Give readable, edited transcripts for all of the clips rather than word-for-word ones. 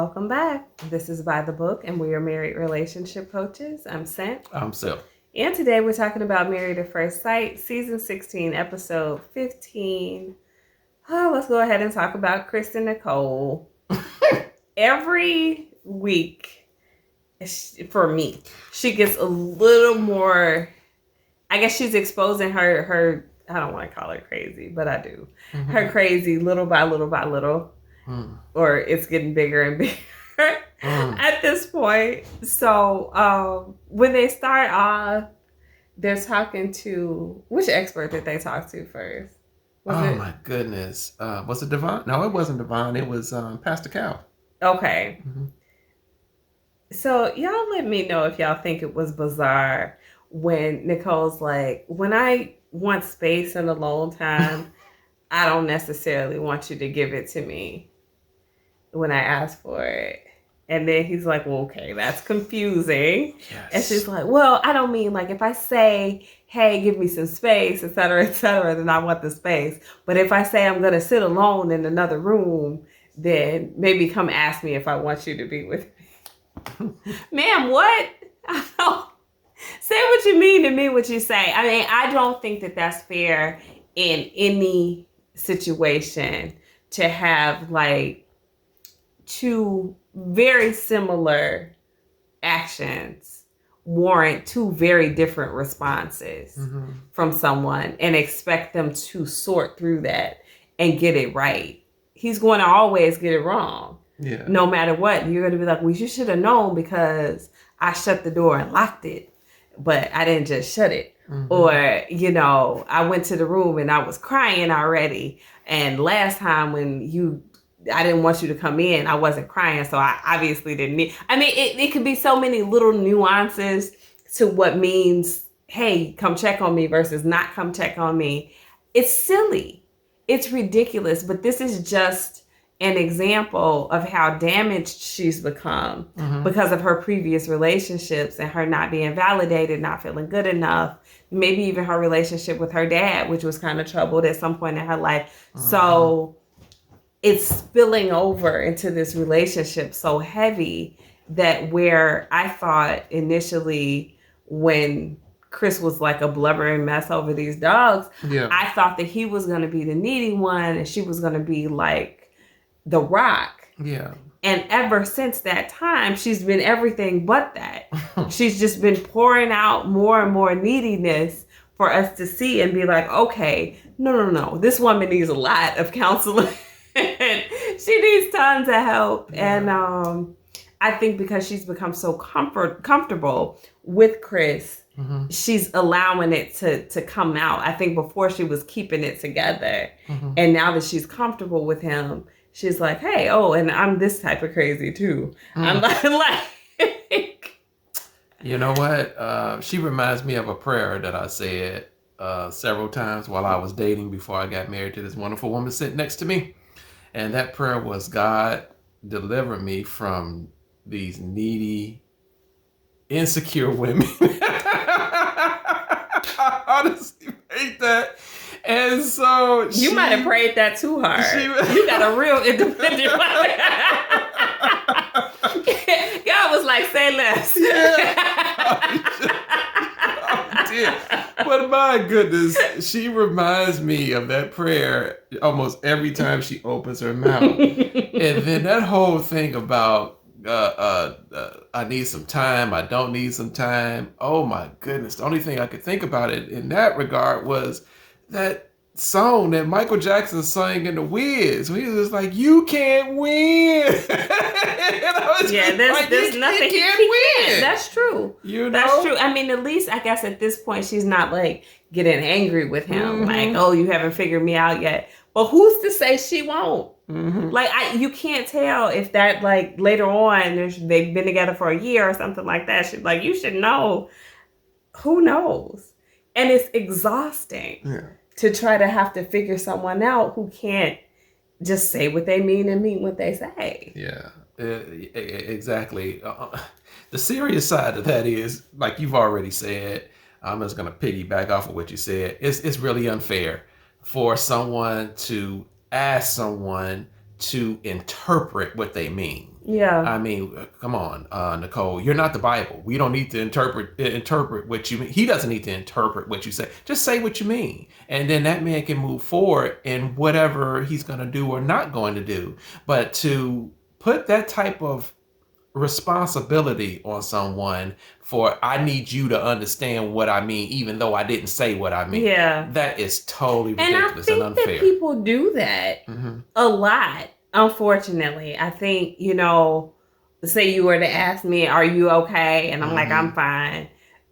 welcome back. This is By the Book, and we are married relationship coaches. I'm Sent. I'm Sel. And today we're talking about Married at First Sight, Season 16, Episode 15. Oh, let's go ahead and talk about Chris and Nicole. Every week, for me, she gets a little more, I guess she's exposing her I don't want to call her crazy, but I do. Mm-hmm. Her crazy little by little by little. Or it's getting bigger and bigger at this point. So when they start off, they're talking to, which expert did they talk to first? My goodness. Was it Devon? No, it wasn't Devon. It was Pastor Cal. Okay. Mm-hmm. So y'all let me know if y'all think it was bizarre when Nicole's like, when I want space and alone time, I don't necessarily want you to give it to me when I ask for it. And then he's like, well, okay, that's confusing. Yes. And she's like, well, I don't mean like if I say, hey, give me some space, et cetera, then I want the space. But if I say I'm going to sit alone in another room, then maybe come ask me if I want you to be with me. Ma'am, what? I don't. Say what you mean to mean what you say. I mean, I don't think that that's fair in any situation to have like two very similar actions warrant two very different responses from someone and expect them to sort through that and get it right. He's going to always get it wrong. Yeah. No matter what. You're going to be like, well, you should have known because I shut the door and locked it, but I didn't just shut it. Mm-hmm. Or, you know, I went to the room and I was crying already. And last time when I didn't want you to come in, I wasn't crying, so I obviously didn't need. I mean, it could be so many little nuances to what means, hey, come check on me versus not come check on me. It's silly. It's ridiculous, but this is just an example of how damaged she's become because of her previous relationships and her not being validated, not feeling good enough, maybe even her relationship with her dad, which was kind of troubled at some point in her life. So it's spilling over into this relationship so heavy that where I thought initially when Chris was like a blubbering mess over these dogs, I thought that he was going to be the needy one and she was going to be like the rock. Yeah. And ever since that time, she's been everything but that. She's just been pouring out more and more neediness for us to see and be like, okay, no. This woman needs a lot of counseling. She needs tons of help. Yeah. And I think because she's become so comfortable with Chris, she's allowing it to come out. I think before she was keeping it together. And now that she's comfortable with him, she's like, hey, and I'm this type of crazy too. I'm like you know what? She reminds me of a prayer that I said several times while I was dating before I got married to this wonderful woman sitting next to me. And that prayer was, God, deliver me from these needy, insecure women. I honestly hate that. And so you might have prayed that too hard. You got a real independent God was like, say less. But my goodness, she reminds me of that prayer almost every time she opens her mouth. And then that whole thing about I need some time, I don't need some time. Oh my goodness. The only thing I could think about it in that regard was that song that Michael Jackson sang in The Wiz. He was just like, you can't win. There's nothing he can't win. That's true. That's true. I mean, at least I guess at this point, she's not like getting angry with him. Like, oh, you haven't figured me out yet. But who's to say she won't? Like, you can't tell if that like later on, they've been together for a year or something like that. She's like, you should know. Who knows? And it's exhausting to try to have to figure someone out who can't just say what they mean and mean what they say. Yeah, exactly. The serious side of that is, like you've already said, I'm just going to piggyback off of what you said. It's really unfair for someone to ask someone to interpret what they mean. Yeah. I mean, come on, Nicole, you're not the Bible. We don't need to interpret what you mean. He doesn't need to interpret what you say. Just say what you mean. And then that man can move forward in whatever he's going to do or not going to do. But to put that type of responsibility on someone for, I need you to understand what I mean, even though I didn't say what I mean. Yeah. That is totally And I ridiculous and think unfair. that people do that a lot, unfortunately. I think, say you were to ask me, are you okay? And I'm like, I'm fine.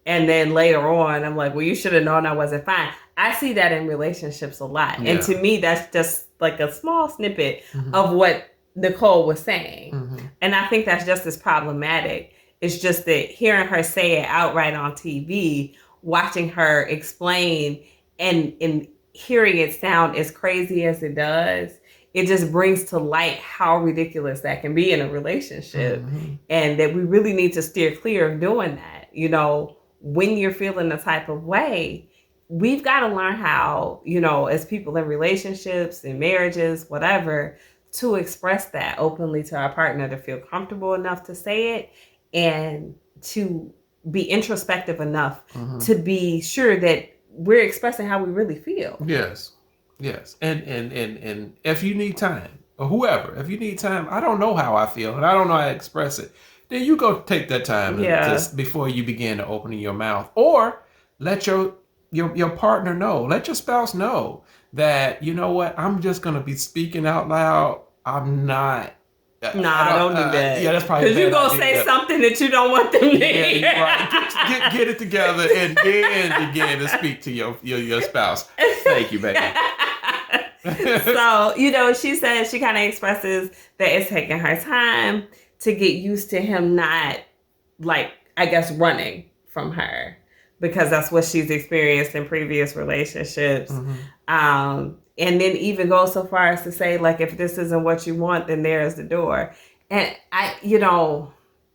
And then later on, I'm like, well, you should have known I wasn't fine. I see that in relationships a lot. Yeah. And to me, that's just like a small snippet of what Nicole was saying. And I think that's just as problematic. It's just that hearing her say it outright on TV, watching her explain and hearing it sound as crazy as it does, it just brings to light how ridiculous that can be in a relationship. And that we really need to steer clear of doing that. When you're feeling the type of way, we've got to learn how, as people in relationships and marriages, whatever, to express that openly to our partner, to feel comfortable enough to say it, and to be introspective enough to be sure that we're expressing how we really feel. Yes. And if you need time, or whoever, if you need time, I don't know how I feel and I don't know how to express it, then you go take that time before you begin to open your mouth, or let your partner know, let your spouse know that, you know what, I'm just going to be speaking out loud. I'm not. Nah, don't do that. Yeah, that's probably because you're going to say something that you don't want them to hear. Right. Get it together and then begin to speak to your spouse. Thank you, baby. So, she says, she kind of expresses that it's taking her time to get used to him not, like, I guess, running from her, because that's what she's experienced in previous relationships. And then even go so far as to say, like, if this isn't what you want, then there's the door. And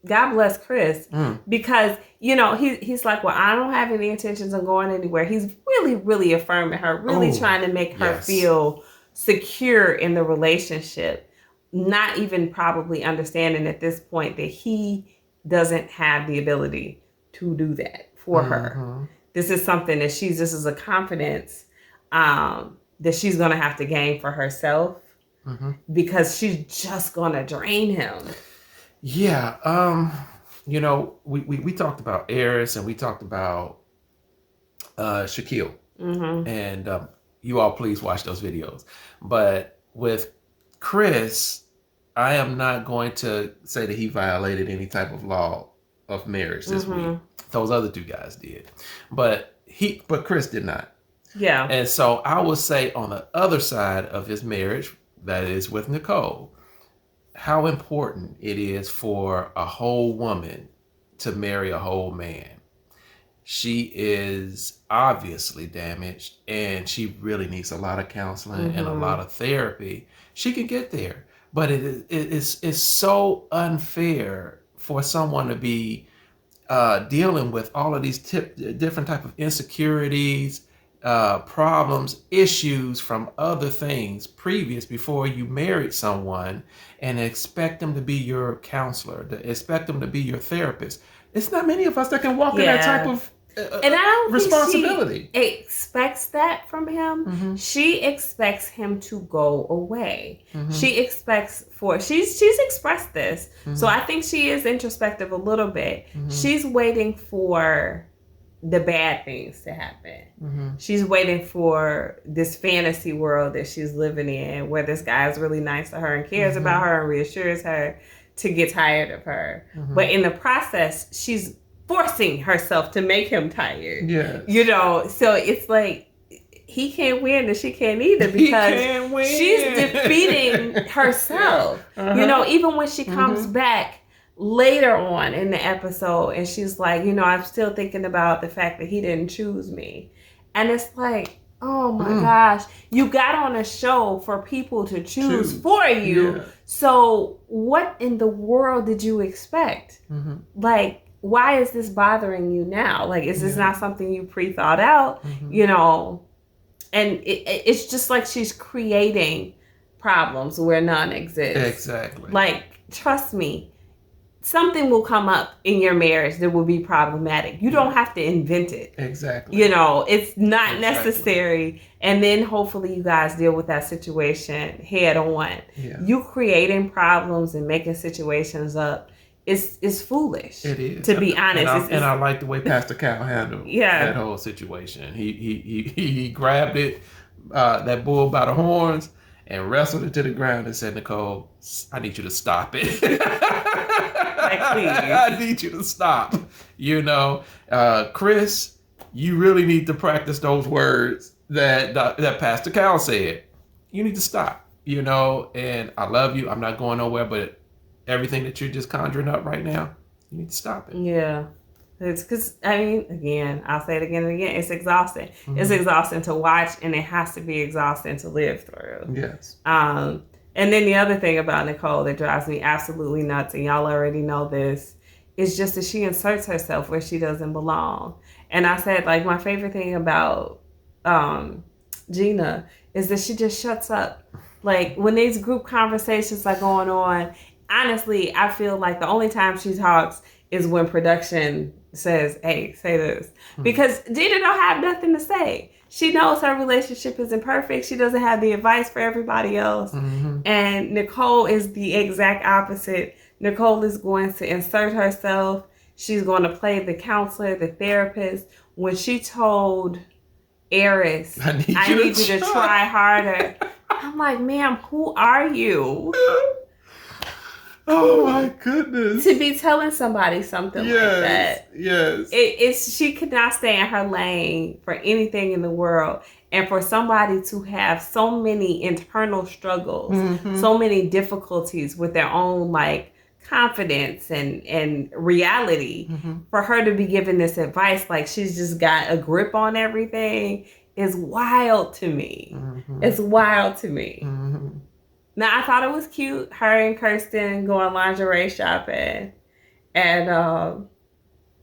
God bless Chris, because, he's like, well, I don't have any intentions of going anywhere. He's really, really affirming her, really trying to make her feel secure in the relationship, not even probably understanding at this point that he doesn't have the ability to do that for her. This is something that this is a confidence that she's going to have to gain for herself, because she's just going to drain him. Yeah. We talked about Eris and we talked about Shaquille. And you all please watch those videos. But with Chris, I am not going to say that he violated any type of law of marriage this week. Those other two guys did. But Chris did not. Yeah. And so I would say on the other side of his marriage, that is with Nicole, how important it is for a whole woman to marry a whole man. She is obviously damaged and she really needs a lot of counseling and a lot of therapy. She can get there, but it's so unfair for someone to be dealing with all of these different type of insecurities, problems, issues from other things previous before you married someone, and expect them to be your counselor, to expect them to be your therapist. It's not many of us that can walk in that type of and I don't responsibility. Think she expects that from him. She expects him to go away. She expects she's expressed this. So I think she is introspective a little bit. She's waiting for the bad things to happen. She's waiting for this fantasy world that she's living in, where this guy is really nice to her and cares about her and reassures her, to get tired of her. But in the process, she's forcing herself to make him tired. So it's like he can't win and she can't either, because she's defeating herself. Even when she comes back later on in the episode and she's like, I'm still thinking about the fact that he didn't choose me. And it's like, oh my gosh, you got on a show for people to choose for you. So what in the world did you expect? Like, why is this bothering you now? Like, is this not something you pre-thought out? And it's just like she's creating problems where none exist. Exactly. Like, trust me, something will come up in your marriage that will be problematic. You don't have to invent it. Exactly. It's not necessary. And then hopefully you guys deal with that situation head on. Yeah. You creating problems and making situations up is foolish. It is. To be honest. And I like the way Pastor Cal handled that whole situation. He grabbed it, that bull by the horns, and wrestled it to the ground and said, Nicole, I need you to stop it. Please. I need you to stop. Chris, you really need to practice those words that Pastor Cal said. You need to stop. And I love you. I'm not going nowhere, but everything that you're just conjuring up right now, you need to stop it. Yeah. It's because, again, I'll say it again and again, it's exhausting. Mm-hmm. It's exhausting to watch, and it has to be exhausting to live through. Yes. And then the other thing about Nicole that drives me absolutely nuts, and y'all already know this, is just that she inserts herself where she doesn't belong. And I said, my favorite thing about Gina is that she just shuts up. When these group conversations are going on, honestly, I feel like the only time she talks is when production says, hey, say this. Mm-hmm. Because Gina don't have nothing to say. She knows her relationship isn't perfect. She doesn't have the advice for everybody else. Mm-hmm. And Nicole is the exact opposite. Nicole is going to insert herself. She's going to play the counselor, the therapist. When she told Eris, I need you to try harder. I'm like, ma'am, who are you? Oh my goodness. To be telling somebody something like that. Yes. She could not stay in her lane for anything in the world. And for somebody to have so many internal struggles, mm-hmm. so many difficulties with their own confidence and reality, mm-hmm. for her to be giving this advice she's just got a grip on everything is wild to me. Mm-hmm. It's wild to me. Mm-hmm. Now, I thought it was cute, her and Kirsten going lingerie shopping. And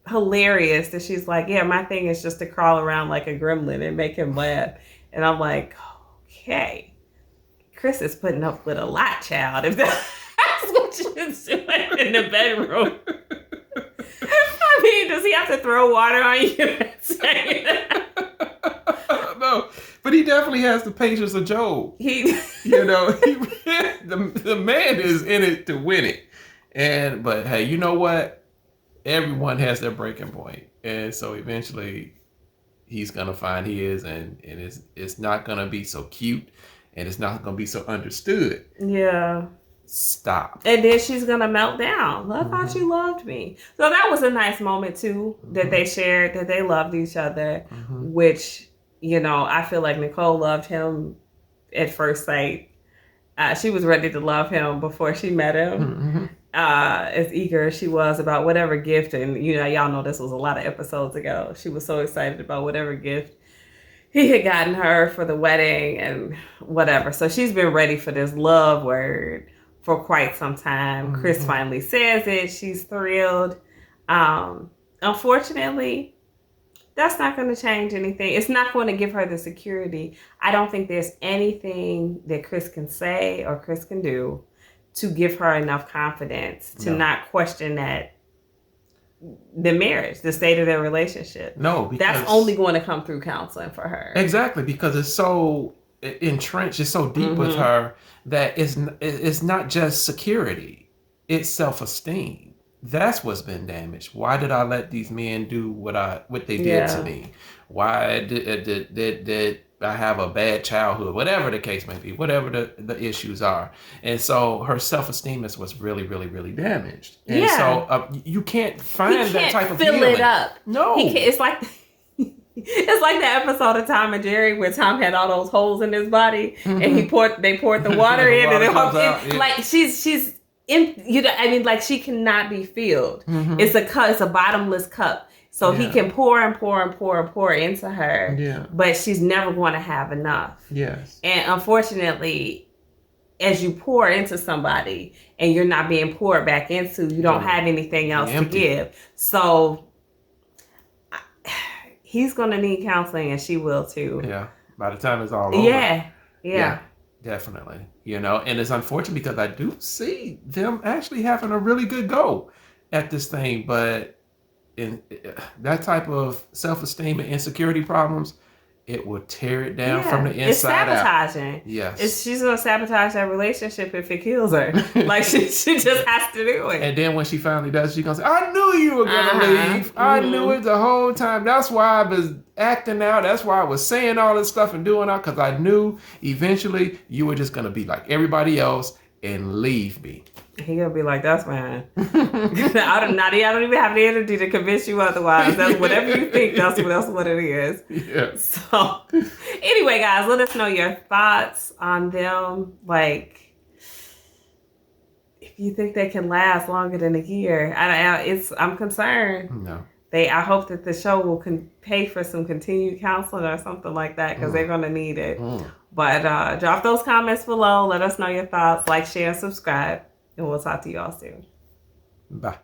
hilarious that she's like, yeah, my thing is just to crawl around like a gremlin and make him laugh. And I'm like, okay. Chris is putting up with a lot, child, if that's what she's doing in the bedroom. Does he have to throw water on you? No, but he definitely has the patience of Job. The man is in it to win it. But hey, you know what? Everyone has their breaking point. And so eventually he's going to find his, and it's not going to be so cute, and it's not going to be so understood. Yeah. Stop. And then she's going to melt down. I thought you loved me. So that was a nice moment too, that mm-hmm. they shared, that they loved each other, mm-hmm. which, I feel like Nicole loved him at first sight. She was ready to love him before she met him. Mm-hmm. As eager as she was about whatever gift, and y'all know this was a lot of episodes ago. She was so excited about whatever gift he had gotten her for the wedding and whatever. So she's been ready for this love word for quite some time. Mm-hmm. Chris finally says it. She's thrilled. Unfortunately, that's not going to change anything. It's not going to give her the security. I don't think there's anything that Chris can say or Chris can do to give her enough confidence to not question the marriage, the state of their relationship. No, because that's only going to come through counseling for her. Exactly, because it's so entrenched, it's so deep mm-hmm. with her that it's not just security, it's self-esteem. That's what's been damaged. Why did I let these men do what they did to me? Why did I have a bad childhood? Whatever the case may be, whatever the issues are. And so her self-esteem is what's really, really, really damaged. And so you can't find that type of fill feeling. It up. No. It's like the episode of Tom and Jerry where Tom had all those holes in his body, mm-hmm. and they poured the water in, and she's she cannot be filled. Mm-hmm. It's a cup. It's a bottomless cup. So he can pour and pour and pour and pour into her. Yeah. But she's never going to have enough. Yes. And unfortunately, as you pour into somebody and you're not being poured back into, you don't have anything else to give. So he's going to need counseling, and she will too. Yeah. By the time it's all over. Yeah. Definitely. And it's unfortunate because I do see them actually having a really good go at this thing, but in that type of self-esteem and insecurity problems, it will tear it down from the Yeah, it's inside out. sabotaging. Yes. She's gonna sabotage that relationship if it kills her. Like she just has to do it. And then when she finally does, she's gonna say, I knew you were gonna leave. I knew it Mm-hmm. the whole time. That's why I was acting out. That's why I was saying all this stuff and doing all, because I knew eventually you were just gonna be like everybody else and leave me. He gonna be like, that's fine. I don't even have the energy to convince you otherwise. That's whatever you think. That's what it is. Yeah. So, anyway, guys, let us know your thoughts on them. Like, if you think they can last longer than a year, I'm concerned. No. I hope that the show will pay for some continued counseling or something like that, because they're gonna need it. But drop those comments below. Let us know your thoughts. Like, share, and subscribe. And we'll talk to you all soon. Bye.